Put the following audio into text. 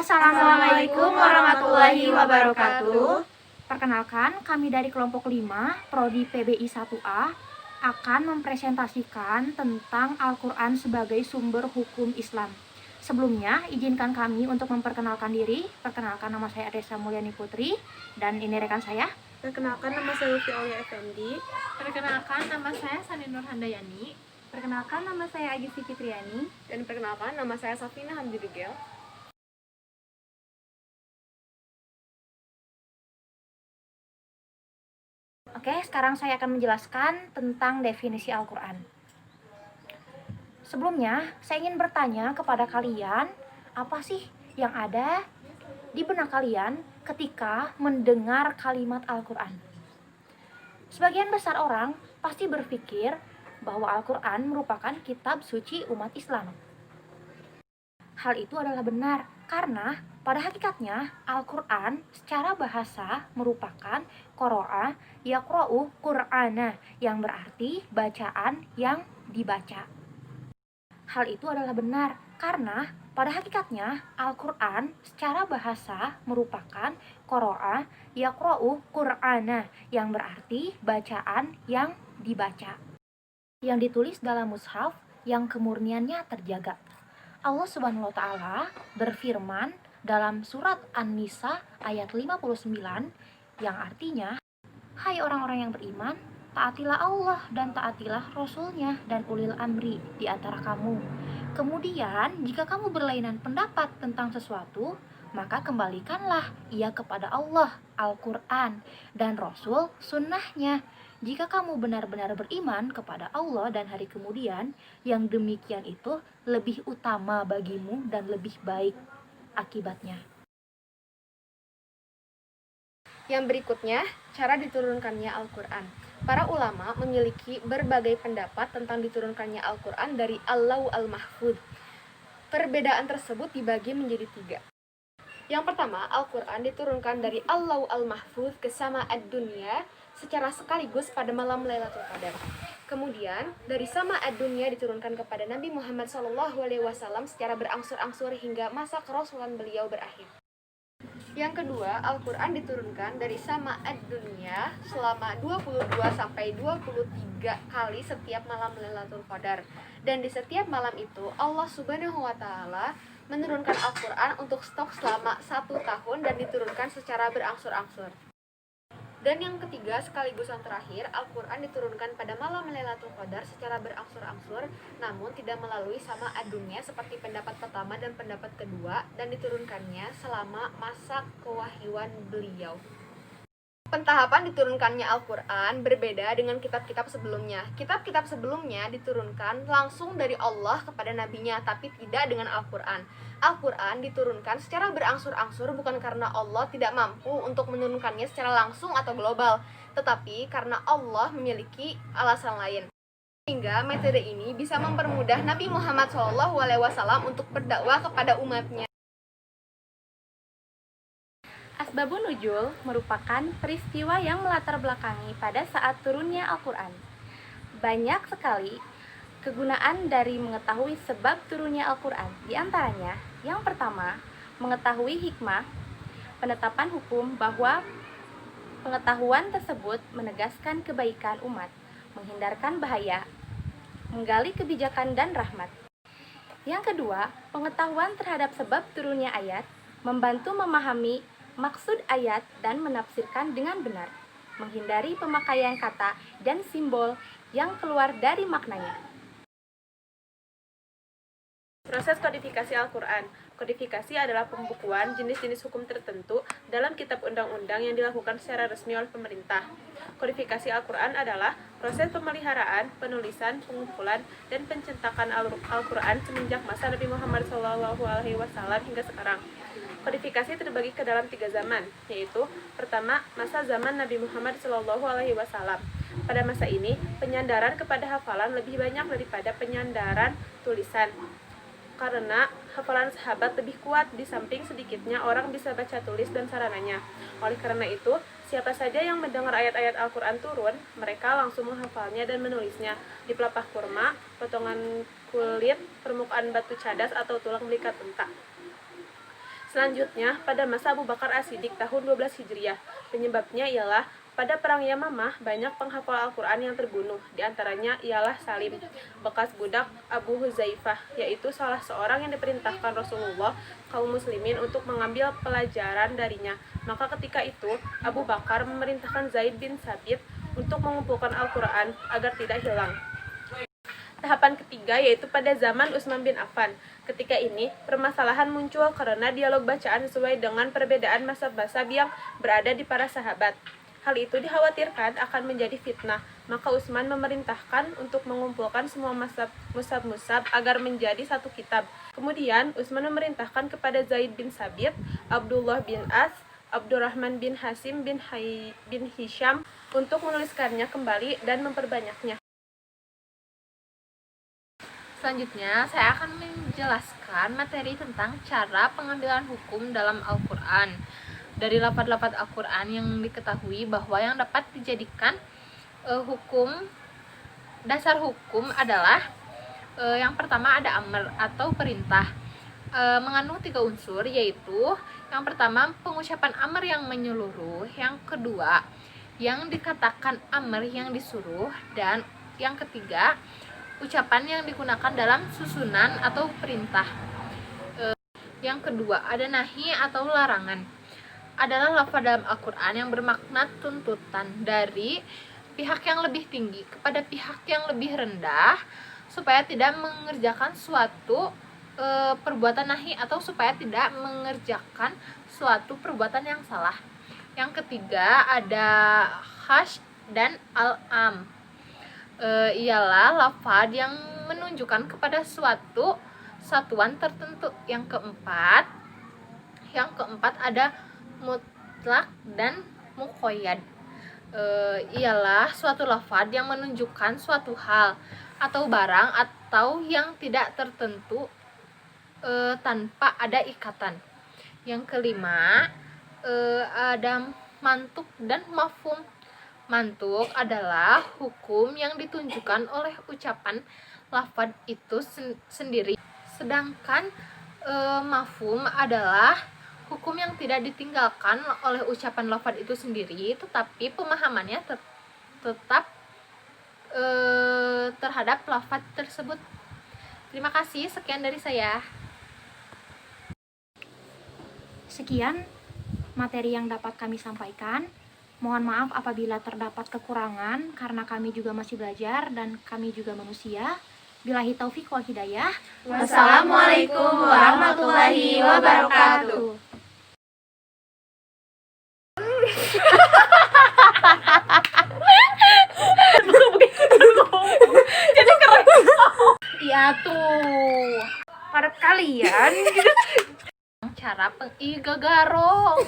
Assalamualaikum warahmatullahi wabarakatuh. Perkenalkan, kami dari kelompok 5, Prodi PBI 1A, akan mempresentasikan tentang Al-Quran sebagai sumber hukum Islam. Sebelumnya, izinkan kami untuk memperkenalkan diri. Perkenalkan, nama saya Adesa Mulyani Putri, dan ini rekan saya. Perkenalkan, nama saya Lutfi Aulia Effendi. Perkenalkan, nama saya Sani Nur Handayani. Perkenalkan, nama saya Agis Fitriani. Dan perkenalkan, nama saya Safina Hamdurigel. Oke, sekarang saya akan menjelaskan tentang definisi Al-Quran. Sebelumnya, saya ingin bertanya kepada kalian, apa sih yang ada di benak kalian ketika mendengar kalimat Al-Quran? Sebagian besar orang pasti berpikir bahwa Al-Quran merupakan kitab suci umat Islam. Hal itu adalah benar, karena pada hakikatnya Al-Quran secara bahasa merupakan qoro'a yaqra'u Qur'ana, yang berarti bacaan yang dibaca. Hal itu adalah benar, karena pada hakikatnya Al-Quran secara bahasa merupakan qoro'a yaqra'u Qur'ana, yang berarti bacaan yang dibaca, yang ditulis dalam mushaf yang kemurniannya terjaga. Allah Subhanahu wa Ta'ala berfirman dalam surat An-Nisa ayat 59 yang artinya, hai orang-orang yang beriman, taatilah Allah dan taatilah Rasul-Nya dan ulil amri di antara kamu. Kemudian jika kamu berlainan pendapat tentang sesuatu, maka kembalikanlah ia kepada Allah, Al-Quran, dan Rasul sunnahnya. Jika kamu benar-benar beriman kepada Allah dan hari kemudian, yang demikian itu lebih utama bagimu dan lebih baik akibatnya. Yang berikutnya, cara diturunkannya Al-Quran. Para ulama memiliki berbagai pendapat tentang diturunkannya Al-Quran dari Al-Lauh Al-Mahfuz. Perbedaan tersebut dibagi menjadi 3. Yang pertama, Al-Quran diturunkan dari Al-Lauh Al-Mahfuz ke sama ad-dunya secara sekaligus pada malam Lailatul Qadar. Kemudian, dari sama ad-dunya diturunkan kepada Nabi Muhammad SAW secara berangsur-angsur hingga masa kerasulan beliau berakhir. Yang kedua, Al-Quran diturunkan dari sama ad-dunya selama 22-23 kali setiap malam Lailatul Qadar. Dan di setiap malam itu, Allah Subhanahu wa Ta'ala menurunkan Al-Quran untuk stok selama 1 tahun dan diturunkan secara berangsur-angsur. Dan yang ketiga, sekaligus yang terakhir, Al-Quran diturunkan pada malam Lailatul Qadar secara berangsur-angsur, namun tidak melalui sama ad-dunya seperti pendapat pertama dan pendapat kedua, dan diturunkannya selama masa kewahyuan beliau. Pentahapan diturunkannya Al-Quran berbeda dengan kitab-kitab sebelumnya. Kitab-kitab sebelumnya diturunkan langsung dari Allah kepada nabinya, tapi tidak dengan Al-Quran. Al-Quran diturunkan secara berangsur-angsur bukan karena Allah tidak mampu untuk menurunkannya secara langsung atau global, tetapi karena Allah memiliki alasan lain. Sehingga metode ini bisa mempermudah Nabi Muhammad SAW untuk berdakwah kepada umatnya. Asbabun Nuzul merupakan peristiwa yang melatar belakangi pada saat turunnya Al-Quran. Banyak sekali kegunaan dari mengetahui sebab turunnya Al-Quran. Di antaranya, yang pertama, mengetahui hikmah, penetapan hukum bahwa pengetahuan tersebut menegaskan kebaikan umat, menghindarkan bahaya, menggali kebijakan dan rahmat. Yang kedua, pengetahuan terhadap sebab turunnya ayat, membantu memahami maksud ayat dan menafsirkan dengan benar, menghindari pemakaian kata dan simbol yang keluar dari maknanya. Proses kodifikasi Al-Quran. Kodifikasi adalah pembukuan jenis-jenis hukum tertentu dalam kitab undang-undang yang dilakukan secara resmi oleh pemerintah. Kodifikasi Al-Quran adalah proses pemeliharaan, penulisan, pengumpulan, dan pencetakan Al-Quran semenjak masa Nabi Muhammad SAW hingga sekarang. Kodifikasi terbagi ke dalam 3 zaman, yaitu pertama, masa zaman Nabi Muhammad SAW. Pada masa ini, penyandaran kepada hafalan lebih banyak daripada penyandaran tulisan, karena hafalan sahabat lebih kuat di samping sedikitnya orang bisa baca tulis dan sarananya. Oleh karena itu, siapa saja yang mendengar ayat-ayat Al-Quran turun, mereka langsung menghafalnya dan menulisnya di pelepah kurma, potongan kulit, permukaan batu cadas, atau tulang belikat unta. Selanjutnya, pada masa Abu Bakar As-Siddiq tahun 12 Hijriah. Penyebabnya ialah pada perang Yamamah banyak penghafal Al-Quran yang terbunuh. Di antaranya ialah Salim, bekas budak Abu Huzaifah, yaitu salah seorang yang diperintahkan Rasulullah kaum muslimin untuk mengambil pelajaran darinya. Maka ketika itu, Abu Bakar memerintahkan Zaid bin Sabit untuk mengumpulkan Al-Quran agar tidak hilang. Tahapan ketiga yaitu pada zaman Utsman bin Affan. Ketika ini, permasalahan muncul karena dialog bacaan sesuai dengan perbedaan mazhab-mazhab yang berada di para sahabat. Hal itu dikhawatirkan akan menjadi fitnah, maka Utsman memerintahkan untuk mengumpulkan semua mazhab agar menjadi satu kitab. Kemudian, Utsman memerintahkan kepada Zaid bin Sabit, Abdullah bin As, Abdurrahman bin Hasim bin Hisham untuk menuliskannya kembali dan memperbanyaknya. Selanjutnya, saya akan menjelaskan materi tentang cara pengambilan hukum dalam Al-Quran. Dari lafaz-lafaz Al-Quran yang diketahui bahwa yang dapat dijadikan dasar hukum adalah yang pertama ada amr atau perintah, mengandung 3 unsur, yaitu yang pertama pengucapan amr yang menyeluruh, yang kedua yang dikatakan amr yang disuruh, dan yang ketiga ucapan yang digunakan dalam susunan atau perintah. Yang kedua ada nahi atau larangan, adalah lafaz dalam Al-Quran yang bermakna tuntutan dari pihak yang lebih tinggi kepada pihak yang lebih rendah supaya tidak mengerjakan suatu perbuatan nahi atau supaya tidak mengerjakan suatu perbuatan yang salah. Yang ketiga ada khash dan al-am, ialah lafaz yang menunjukkan kepada suatu satuan tertentu. Yang keempat ada mutlak dan muqayyad, ialah suatu lafaz yang menunjukkan suatu hal atau barang atau yang tidak tertentu tanpa ada ikatan. Yang kelima ada mantuk dan mafhum. Mantuk adalah hukum yang ditunjukkan oleh ucapan lafaz itu sendiri, sedangkan mafhum adalah hukum yang tidak ditinggalkan oleh ucapan lafaz itu sendiri, tetapi pemahamannya tetap terhadap lafaz tersebut. Terima kasih, sekian dari saya. Sekian materi yang dapat kami sampaikan. Mohon maaf apabila terdapat kekurangan karena kami juga masih belajar dan kami juga manusia. Billahi taufik wal hidayah. Wassalamualaikum warahmatullahi wabarakatuh. Iya tuh. Pada kalian Cara gagarong